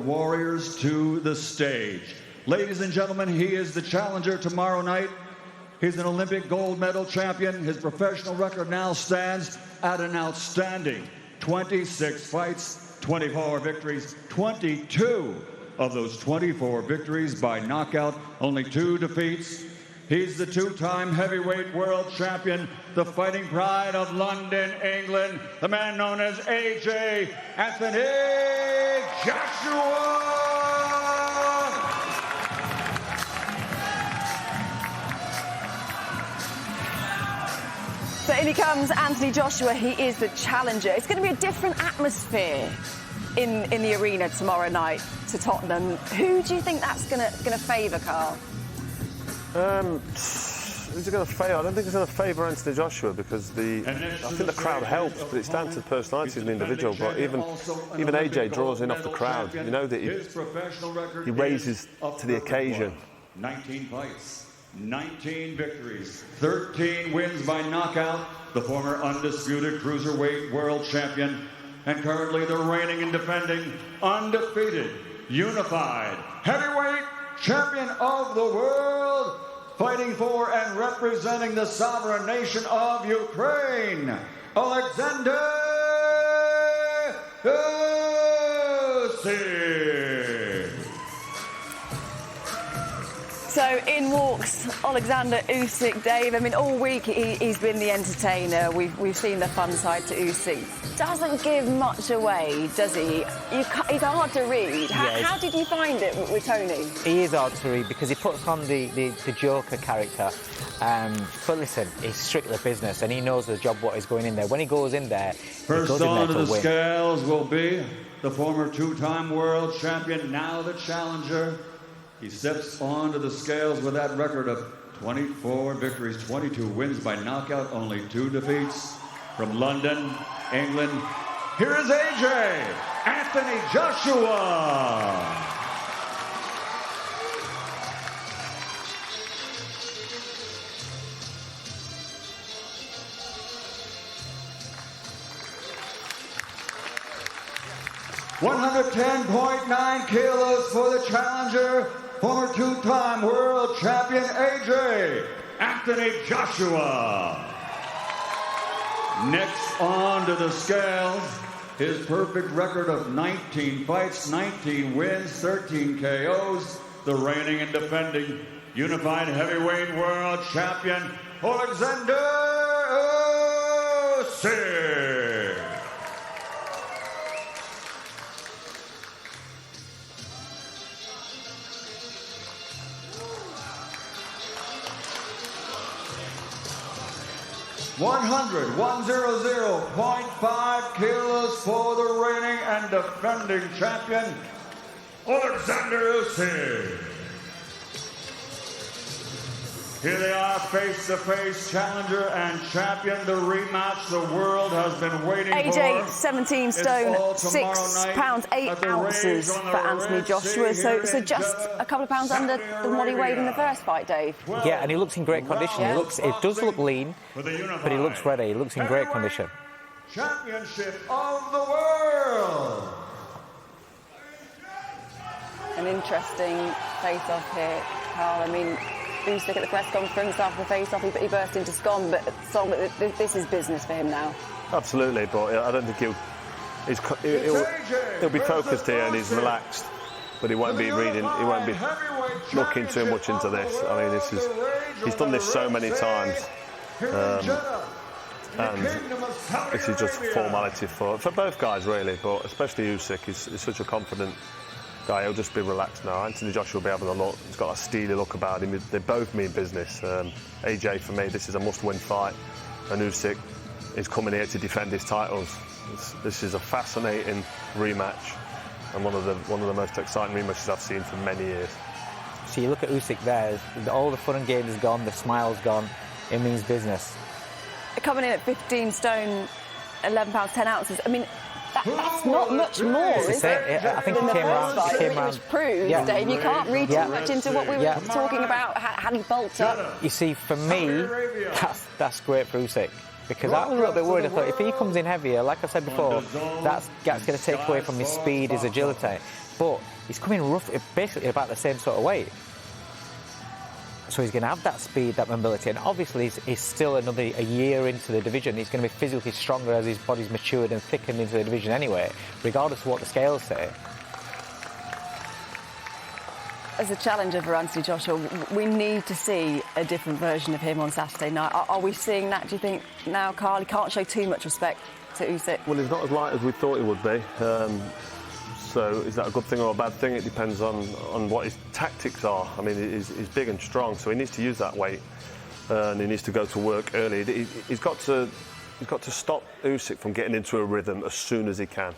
Warriors to the stage. Ladies and gentlemen, he is the challenger tomorrow night. He's an Olympic gold medal champion. His professional record now stands at an outstanding 26 fights, 24 victories, 22 of those 24 victories by knockout, only 2 defeats. He's the 2-time heavyweight world champion, the fighting pride of London, England, the man known as AJ Anthony Joshua. So in he comes, Anthony Joshua. He is the challenger. It's going to be a different atmosphere in the arena tomorrow night to Tottenham. Who do you think that's going to favour, Carl? Who's it going to favour? I don't think it's going to favour Anthony Joshua because I think the crowd helps, but it's down to the personality of the individual. But even AJ draws in off the crowd. You know that he raises to the occasion. 19 fights, 19 victories, 13 wins by knockout. The former undisputed cruiserweight world champion and currently the reigning and defending undefeated unified heavyweight champion of the world, fighting for and representing the sovereign nation of Ukraine, Oleksandr Usyk. So in walks Oleksandr Usyk, Dave. I mean, all week he's been the entertainer. We've seen the fun side to Usyk. Doesn't give much away, does he? He's hard to read. How did you find it with Tony? He is hard to read because he puts on the Joker character. But listen, it's strictly business, and he knows the job what is going in there. When he goes in there, first onto the scales will be the former 2-time world champion, now the challenger. He steps onto the scales with that record of 24 victories, 22 wins by knockout, only 2 defeats. From London, England, here is AJ Anthony Joshua. $110.9 kilos for the challenger, former 2-time world champion AJ Anthony Joshua. Next onto the scales, his perfect record of 19 fights, 19 wins, 13 KOs, the reigning and defending unified heavyweight world champion Oleksandr Usyk. $100.5 kilos for the reigning and defending champion, Oleksandr Usyk. Here they are, face-to-face, challenger and champion. The rematch the world has been waiting for. AJ, 17 stone, 6 pounds 8 ounces for Anthony Joshua. So just a couple of pounds under than what he weighed in the first fight, Dave. Yeah, and he looks in great condition. It does look lean, but he looks ready. He looks in great condition. Championship of the world. An interesting face-off here, Carl. I mean, Usyk at the press conference after the face-off, he burst into song, but this is business for him now. Absolutely, but I don't think he'll be focused here and he's relaxed, but he won't be reading. He won't be looking too much into this. I mean, he's done this so many times, and this is just formality for both guys really, but especially Usyk. He's such a confident guy. He'll just be relaxed now. Anthony Joshua will be having a look. He's got a steely look about him. They both mean business. AJ, for me, this is a must-win fight, and Usyk is coming here to defend his titles. This is a fascinating rematch, and one of the most exciting rematches I've seen for many years. So you look at Usyk there. All the fun and games is gone. The smile's gone. It means business. Coming in at 15 stone, 11 pounds 10 ounces. I mean, that's not much more, is it? I think he came around. Which proves, Dave, you can't read too much into what we were talking about. Had he bulked up? You see, for me, that's great for Usyk. because I was a little bit worried. I thought if he comes in heavier, like I said before, that's going to take away from his speed, his agility. but he's coming basically about the same sort of weight. So he's going to have that speed, that mobility, and obviously he's still a year into the division. He's going to be physically stronger as his body's matured and thickened into the division anyway, regardless of what the scales say. As a challenger for Anthony Joshua, we need to see a different version of him on Saturday night. Are we seeing that, do you think, now, Carl? He can't show too much respect to Usyk. Well, he's not as light as we thought he would be. So is that a good thing or a bad thing? It depends on what his tactics are. I mean, he's big and strong, so he needs to use that weight, and he needs to go to work early. He's got to stop Usyk from getting into a rhythm as soon as he can.